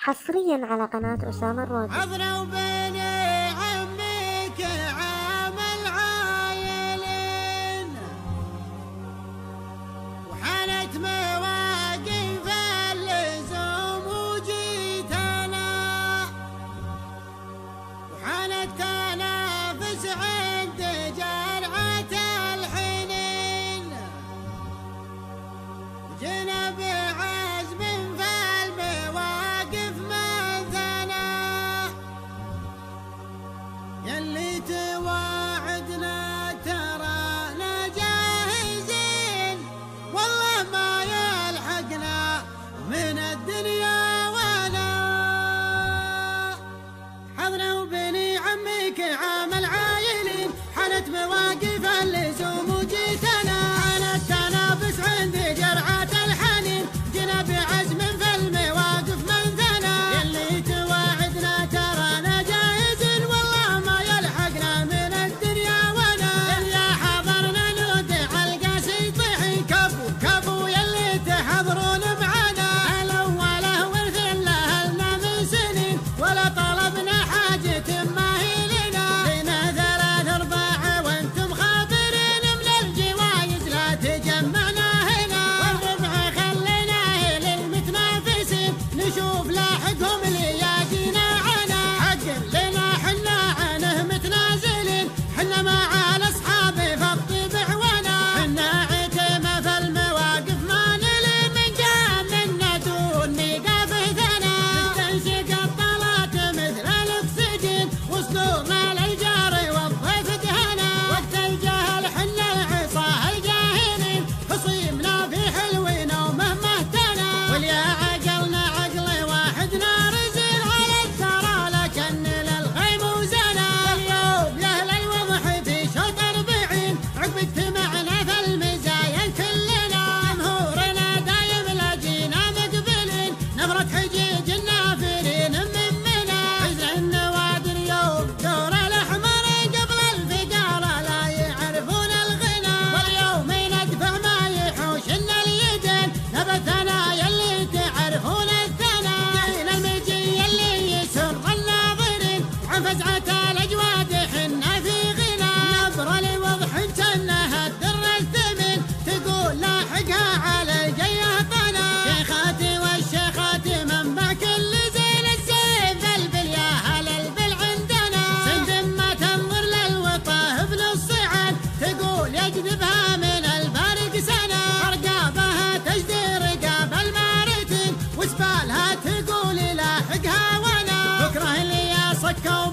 حصريا على قناة أسامة الروبي. عذرا وبني عمك عامل عايلين وحنت مواقف اللزوم وجيت أنا وحنت تنافس عند جرعة الحنين وجينا بعزم يلي تواعدنا ترانا جاهزين والله ما يلحقنا من الدنيا ولا حضنا وبني عمك عامل عايلين حنت مواقف اللزوم وجيتنا حنت تنافس عند جرعة الحنين جينا بعزم في المواقف من ثنا يلي تواعدنا ترانا جاهزين والله ما يلحقنا من الدنيا ولا يا حضرنا نودع القاسي طيحين كفو كفو يلي تحضرون معنا الأوله والثله لنا من سنين ولا طلبنا حاجة ما هي لنا لنا 3 4 وانتم خابرين من الجوايز لا تجمعنا هنا والربع خليناه للمتنافسين نشوف لاحقهم لياجينا عنا حق لنا حنا عنه متنازلين حنا مع الاصحاب فالطبع وانا حنا عتمه في المواقف ما نلي من جام منا دون ميقاف ثنا نستنشق الطلات مثل الاكسجين وصدورنا للجار والضيف دهنا وقت الجهل حنا العصاه الجاهلين خصيمنا في حلوين ومهما اهتنا واليا عقلنا عقل واحد نارزين على الثرى لكن للغيم وزنا واليوم يا اهل الوضح في شوط 40 عقب اجتمعنا في المزايا كلنا جمهورنا دايم لاجينا مقبلين نبرة حجيج النافرين منا عز النوادي اليوم دور الاحمر قبل الفقارة لا يعرفون الغنى واليوم ندفع ما يحوش لنا اليدين نبتنا يلي تعرفون الثنا دين المجي يلي يسر الناظرين عن فزعة الاجواد حنا في غنى نظرة لوضح جنها الدر الثمين تقول لاحقها على الجيه طنا شيخاتي والشيخاتي منبع كل زين السيف البل يا هل البل عندنا سند ما تنظر للوطاه بنص تقول يجذبها من الفارق سنة أرقابها تجدي رقاب المارتين وسبالها تقول لاحقها وانا بكره اللي يا صكوا